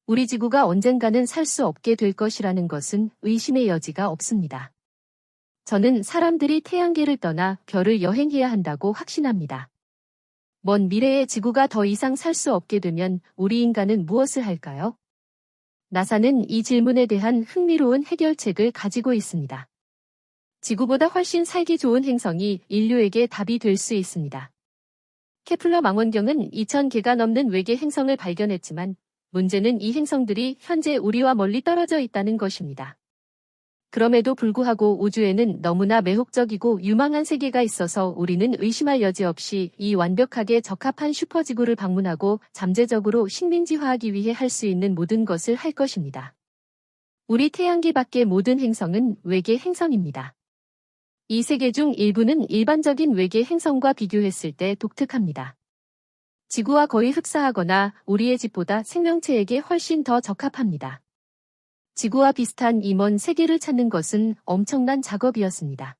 우리 지구가 언젠가는 살 수 없게 될 것이라는 것은 의심의 여지가 없습니다. 저는 사람들이 태양계를 떠나 별을 여행해야 한다고 확신합니다. 먼 미래에 지구가 더 이상 살 수 없게 되면 우리 인간은 무엇을 할까요? 나사는 이 질문에 대한 흥미로운 해결책을 가지고 있습니다. 지구보다 훨씬 살기 좋은 행성이 인류에게 답이 될 수 있습니다. 케플러 망원경은 2000개가 넘는 외계 행성을 발견했지만 문제는 이 행성들이 현재 우리와 멀리 떨어져 있다는 것입니다. 그럼에도 불구하고 우주에는 너무나 매혹적이고 유망한 세계가 있어서 우리는 의심할 여지 없이 이 완벽하게 적합한 슈퍼지구를 방문하고 잠재적으로 식민지화하기 위해 할 수 있는 모든 것을 할 것입니다. 우리 태양계 밖의 모든 행성은 외계 행성입니다. 이 세계 중 일부는 일반적인 외계 행성과 비교했을 때 독특합니다. 지구와 거의 흡사하거나 우리의 집보다 생명체에게 훨씬 더 적합합니다. 지구와 비슷한 이 먼 세계를 찾는 것은 엄청난 작업이었습니다.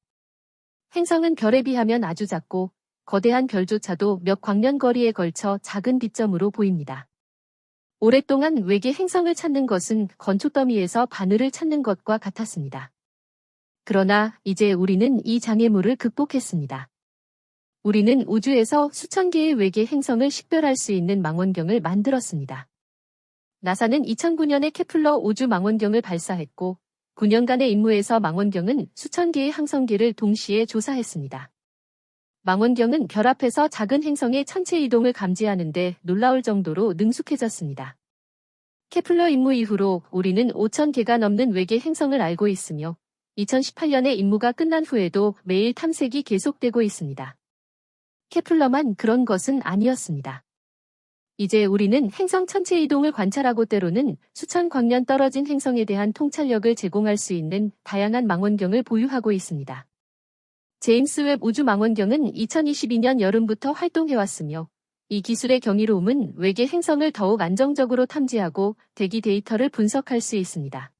행성은 별에 비하면 아주 작고 거대한 별조차도 몇 광년 거리에 걸쳐 작은 빛점으로 보입니다. 오랫동안 외계 행성을 찾는 것은 건초더미에서 바늘을 찾는 것과 같았습니다. 그러나 이제 우리는 이 장애물을 극복했습니다. 우리는 우주에서 수천 개의 외계 행성을 식별할 수 있는 망원경을 만들었습니다. 나사는 2009년에 케플러 우주 망원경을 발사했고 9년간의 임무에서 망원경은 수천 개의 항성계를 동시에 조사했습니다. 망원경은 별 앞에서 작은 행성의 천체 이동을 감지하는 데 놀라울 정도로 능숙해졌습니다. 케플러 임무 이후로 우리는 5,000개가 넘는 외계 행성을 알고 있으며 2018년에 임무가 끝난 후에도 매일 탐색이 계속되고 있습니다. 케플러만 그런 것은 아니었습니다. 이제 우리는 행성 천체 이동을 관찰하고 때로는 수천 광년 떨어진 행성에 대한 통찰력을 제공할 수 있는 다양한 망원경을 보유하고 있습니다. 제임스 웹 우주 망원경은 2022년 여름부터 활동해왔으며 이 기술의 경이로움은 외계 행성을 더욱 안정적으로 탐지하고 대기 데이터를 분석할 수 있습니다.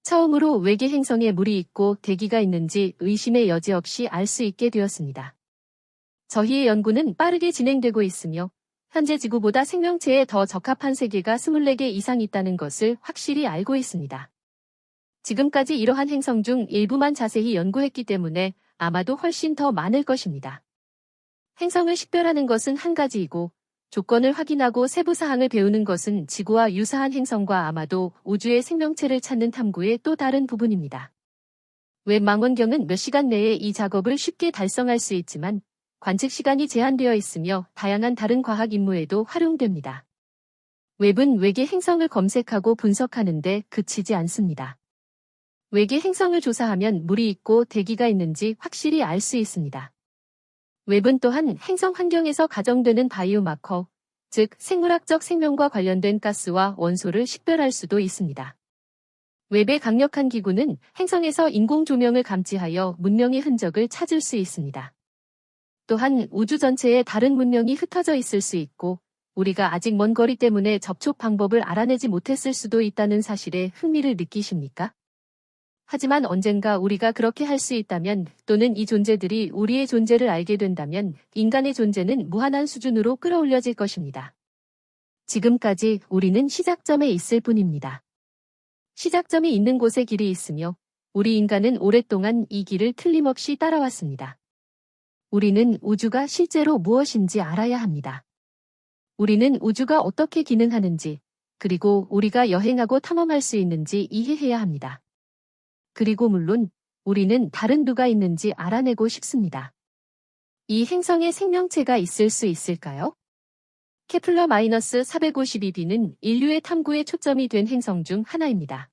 처음으로 외계 행성에 물이 있고 대기가 있는지 의심의 여지 없이 알 수 있게 되었습니다. 저희의 연구는 빠르게 진행되고 있으며 현재 지구보다 생명체에 더 적합한 세계가 24개 이상 있다는 것을 확실히 알고 있습니다. 지금까지 이러한 행성 중 일부만 자세히 연구했기 때문에 아마도 훨씬 더 많을 것입니다. 행성을 식별하는 것은 한 가지이고 조건을 확인하고 세부 사항을 배우는 것은 지구와 유사한 행성과 아마도 우주의 생명체를 찾는 탐구의 또 다른 부분입니다. 웹 망원경은 몇 시간 내에 이 작업을 쉽게 달성할 수 있지만 관측 시간이 제한되어 있으며 다양한 다른 과학 임무에도 활용됩니다. 웹은 외계 행성을 검색하고 분석하는 데 그치지 않습니다. 외계 행성을 조사하면 물이 있고 대기가 있는지 확실히 알 수 있습니다. 웹은 또한 행성 환경에서 가정되는 바이오마커, 즉 생물학적 생명과 관련된 가스와 원소를 식별할 수도 있습니다. 웹의 강력한 기구는 행성에서 인공 조명을 감지하여 문명의 흔적을 찾을 수 있습니다. 또한 우주 전체에 다른 문명이 흩어져 있을 수 있고 우리가 아직 먼 거리 때문에 접촉 방법을 알아내지 못했을 수도 있다는 사실에 흥미를 느끼십니까? 하지만 언젠가 우리가 그렇게 할 수 있다면 또는 이 존재들이 우리의 존재를 알게 된다면 인간의 존재는 무한한 수준으로 끌어올려질 것입니다. 지금까지 우리는 시작점에 있을 뿐입니다. 시작점이 있는 곳에 길이 있으며 우리 인간은 오랫동안 이 길을 틀림없이 따라왔습니다. 우리는 우주가 실제로 무엇인지 알아야 합니다. 우리는 우주가 어떻게 기능하는지, 그리고 우리가 여행하고 탐험할 수 있는지 이해해야 합니다. 그리고 물론 우리는 다른 누가 있는지 알아내고 싶습니다. 이 행성에 생명체가 있을 수 있을까요? 케플러-452b는 인류의 탐구에 초점이 된 행성 중 하나입니다.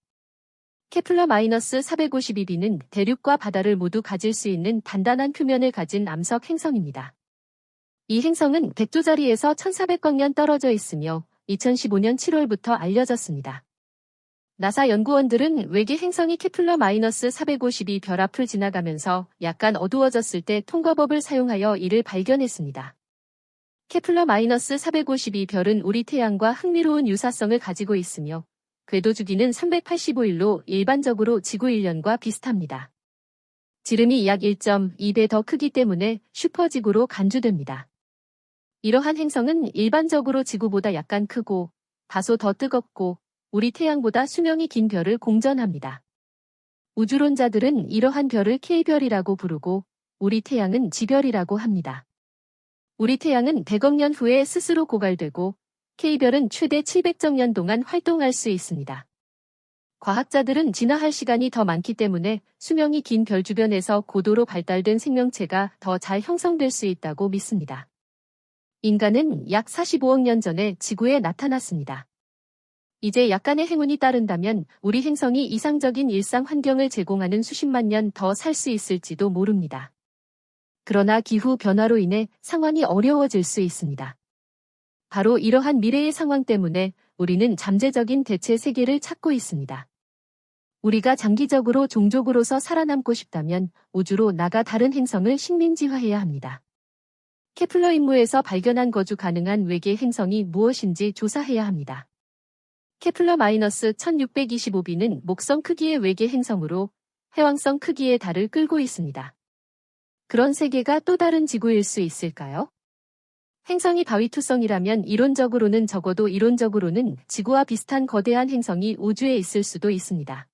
케플러-452b는 대륙과 바다를 모두 가질 수 있는 단단한 표면을 가진 암석 행성입니다. 이 행성은 백조자리에서 1400광년 떨어져 있으며 2015년 7월부터 알려졌습니다. 나사 연구원들은 외계 행성이 케플러-452b 별 앞을 지나가면서 약간 어두워졌을 때 통과법을 사용하여 이를 발견했습니다. 케플러-452 별은 우리 태양과 흥미로운 유사성을 가지고 있으며 궤도 주기는 385일로 일반적으로 지구 1년과 비슷합니다. 지름이 약 1.2배 더 크기 때문에 슈퍼지구로 간주됩니다. 이러한 행성은 일반적으로 지구보다 약간 크고 다소 더 뜨겁고 우리 태양보다 수명이 긴 별을 공전합니다. 우주론자들은 이러한 별을 K별이라고 부르고 우리 태양은 G별이라고 합니다. 우리 태양은 100억 년 후에 스스로 고갈되고 K별은 최대 700억 년 동안 활동할 수 있습니다. 과학자들은 진화할 시간이 더 많기 때문에 수명이 긴 별 주변에서 고도로 발달된 생명체가 더 잘 형성될 수 있다고 믿습니다. 인간은 약 45억 년 전에 지구에 나타났습니다. 이제 약간의 행운이 따른다면 우리 행성이 이상적인 일상 환경을 제공하는 수십만 년 더 살 수 있을지도 모릅니다. 그러나 기후 변화로 인해 상황이 어려워질 수 있습니다. 바로 이러한 미래의 상황 때문에 우리는 잠재적인 대체 세계를 찾고 있습니다. 우리가 장기적으로 종족으로서 살아남고 싶다면 우주로 나가 다른 행성을 식민지화해야 합니다. 케플러 임무에서 발견한 거주 가능한 외계 행성이 무엇인지 조사해야 합니다. 케플러-1625b는 목성 크기의 외계 행성으로 해왕성 크기의 달을 끌고 있습니다. 그런 세계가 또 다른 지구일 수 있을까요? 행성이 바위투성이라면 적어도 이론적으로는 지구와 비슷한 거대한 행성이 우주에 있을 수도 있습니다.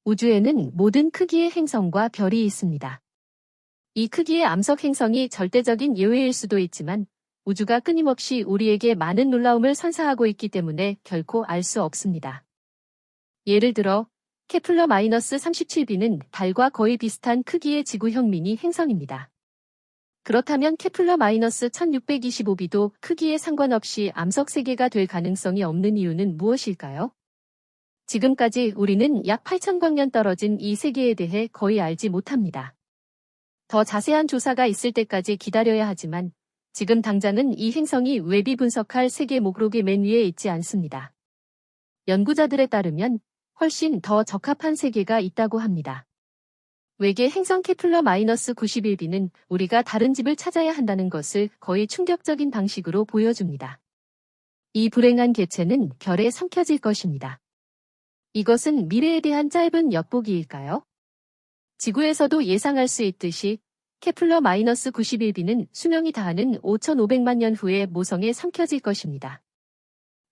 우주에는 모든 크기의 행성과 별이 있습니다. 이 크기의 암석 행성이 절대적인 예외일 수도 있지만 우주가 끊임없이 우리에게 많은 놀라움을 선사하고 있기 때문에 결코 알 수 없습니다. 예를 들어 케플러-37b는 달과 거의 비슷한 크기의 지구형 미니 행성입니다. 그렇다면 케플러-1625b도 크기에 상관없이 암석 세계가 될 가능성이 없는 이유는 무엇일까요? 지금까지 우리는 약 8,000광년 떨어진 이 세계에 대해 거의 알지 못합니다. 더 자세한 조사가 있을 때까지 기다려야 하지만 지금 당장은 이 행성이 웹이 분석할 세계 목록의 맨 위에 있지 않습니다. 연구자들에 따르면 훨씬 더 적합한 세계가 있다고 합니다. 외계 행성 케플러-91b는 우리가 다른 집을 찾아야 한다는 것을 거의 충격적인 방식으로 보여줍니다. 이 불행한 개체는 별에 삼켜질 것입니다. 이것은 미래에 대한 짧은 엿보기일까요? 지구에서도 예상할 수 있듯이 케플러-91b는 수명이 다하는 5,500만 년 후에 모성에 삼켜질 것입니다.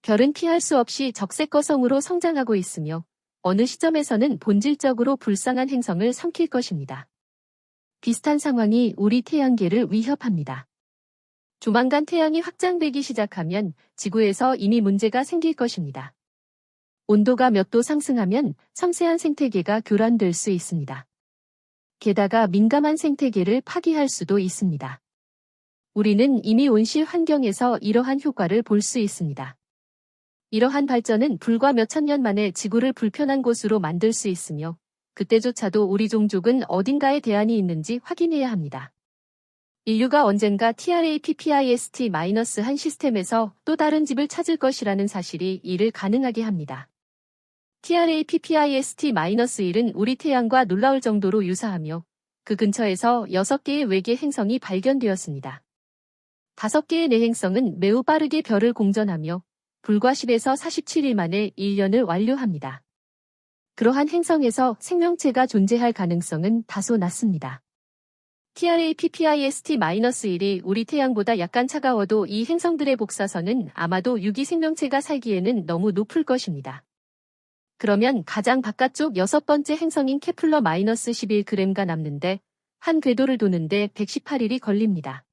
별은 피할 수 없이 적색거성으로 성장하고 있으며 어느 시점에서는 본질적으로 불쌍한 행성을 삼킬 것입니다. 비슷한 상황이 우리 태양계를 위협합니다. 조만간 태양이 확장되기 시작하면 지구에서 이미 문제가 생길 것입니다. 온도가 몇 도 상승하면 섬세한 생태계가 교란될 수 있습니다. 게다가 민감한 생태계를 파괴할 수도 있습니다. 우리는 이미 온실 환경에서 이러한 효과를 볼 수 있습니다. 이러한 발전은 불과 몇천 년 만에 지구를 불편한 곳으로 만들 수 있으며 그때조차도 우리 종족은 어딘가에 대안이 있는지 확인해야 합니다. 인류가 언젠가 TRAPPIST-1 시스템에서 또 다른 집을 찾을 것이라는 사실이 이를 가능하게 합니다. TRAPPIST-1은 우리 태양과 놀라울 정도로 유사하며 그 근처에서 6개의 외계 행성이 발견되었습니다. 5개의 내행성은 매우 빠르게 별을 공전하며 불과 10에서 47일 만에 1년을 완료합니다. 그러한 행성에서 생명체가 존재할 가능성은 다소 낮습니다. TRAPPIST-1이 우리 태양보다 약간 차가워도 이 행성들의 복사선은 아마도 유기 생명체가 살기에는 너무 높을 것입니다. 그러면 가장 바깥쪽 6번째 행성인 케플러-11g가 남는데 한 궤도를 도는데 118일이 걸립니다.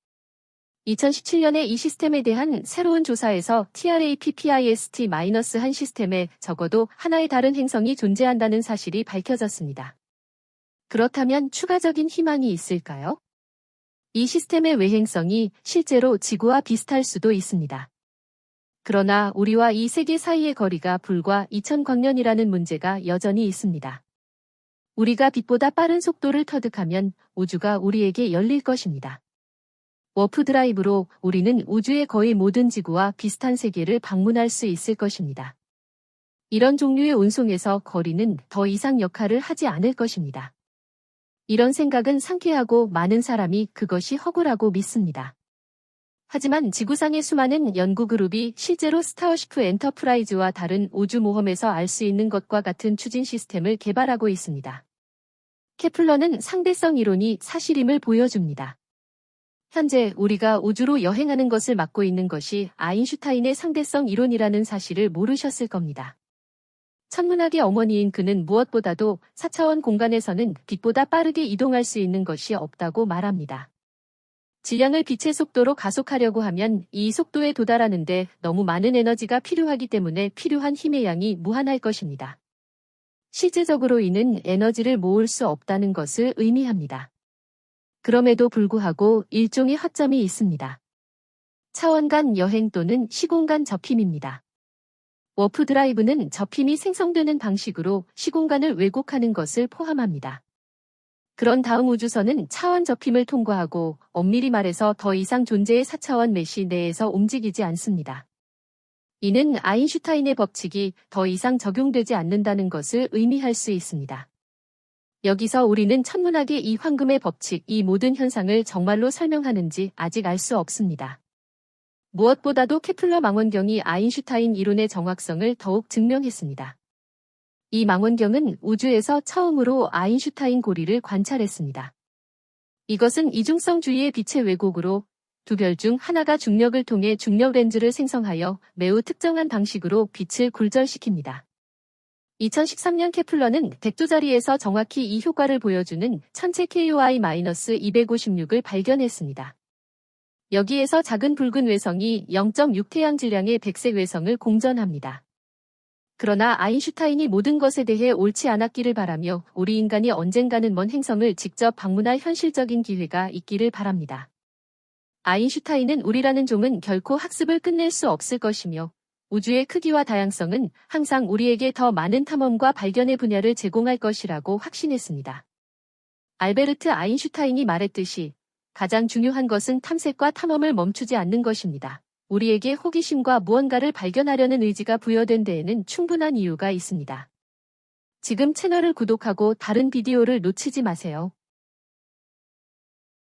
2017년에 이 시스템에 대한 새로운 조사에서 TRAPPIST-1 시스템에 적어도 하나의 다른 행성이 존재한다는 사실이 밝혀졌습니다. 그렇다면 추가적인 희망이 있을까요? 이 시스템의 외행성이 실제로 지구와 비슷할 수도 있습니다. 그러나 우리와 이 세계 사이의 거리가 불과 2,000광년이라는 문제가 여전히 있습니다. 우리가 빛보다 빠른 속도를 터득하면 우주가 우리에게 열릴 것입니다. 워프 드라이브로 우리는 우주의 거의 모든 지구와 비슷한 세계를 방문할 수 있을 것입니다. 이런 종류의 운송에서 거리는 더 이상 역할을 하지 않을 것입니다. 이런 생각은 상쾌하고 많은 사람이 그것이 허구라고 믿습니다. 하지만 지구상의 수많은 연구그룹이 실제로 스타워시프 엔터프라이즈와 다른 우주모험에서 알 수 있는 것과 같은 추진 시스템을 개발하고 있습니다. 케플러는 상대성 이론이 사실임을 보여줍니다. 현재 우리가 우주로 여행하는 것을 막고 있는 것이 아인슈타인의 상대성 이론이라는 사실을 모르셨을 겁니다. 천문학의 어머니인 그는 무엇보다도 4차원 공간에서는 빛보다 빠르게 이동할 수 있는 것이 없다고 말합니다. 질량을 빛의 속도로 가속하려고 하면 이 속도에 도달하는데 너무 많은 에너지가 필요하기 때문에 필요한 힘의 양이 무한할 것입니다. 실제적으로 이는 에너지를 모을 수 없다는 것을 의미합니다. 그럼에도 불구하고 일종의 허점이 있습니다. 차원 간 여행 또는 시공간 접힘입니다. 워프 드라이브는 접힘이 생성되는 방식으로 시공간을 왜곡하는 것을 포함합니다. 그런 다음 우주선은 차원 접힘을 통과하고 엄밀히 말해서 더 이상 존재의 4차원 메시 내에서 움직이지 않습니다. 이는 아인슈타인의 법칙이 더 이상 적용되지 않는다는 것을 의미할 수 있습니다. 여기서 우리는 천문학의 이 황금의 법칙, 이 모든 현상을 정말로 설명하는지 아직 알 수 없습니다. 무엇보다도 케플러 망원경이 아인슈타인 이론의 정확성을 더욱 증명했습니다. 이 망원경은 우주에서 처음으로 아인슈타인 고리를 관찰했습니다. 이것은 이중성주의의 빛의 왜곡으로 두 별 중 하나가 중력을 통해 중력 렌즈를 생성하여 매우 특정한 방식으로 빛을 굴절시킵니다. 2013년 케플러는 100조짜리에서 정확히 이 효과를 보여주는 천체 KOI-256을 발견했습니다. 여기에서 작은 붉은 외성이 0.6 태양 질량의 백색 외성을 공전합니다. 그러나 아인슈타인이 모든 것에 대해 옳지 않았기를 바라며 우리 인간이 언젠가는 먼 행성을 직접 방문할 현실적인 기회가 있기를 바랍니다. 아인슈타인은 우리라는 종은 결코 학습을 끝낼 수 없을 것이며 우주의 크기와 다양성은 항상 우리에게 더 많은 탐험과 발견의 분야를 제공할 것이라고 확신했습니다. 알베르트 아인슈타인이 말했듯이 가장 중요한 것은 탐색과 탐험을 멈추지 않는 것입니다. 우리에게 호기심과 무언가를 발견하려는 의지가 부여된 데에는 충분한 이유가 있습니다. 지금 채널을 구독하고 다른 비디오를 놓치지 마세요.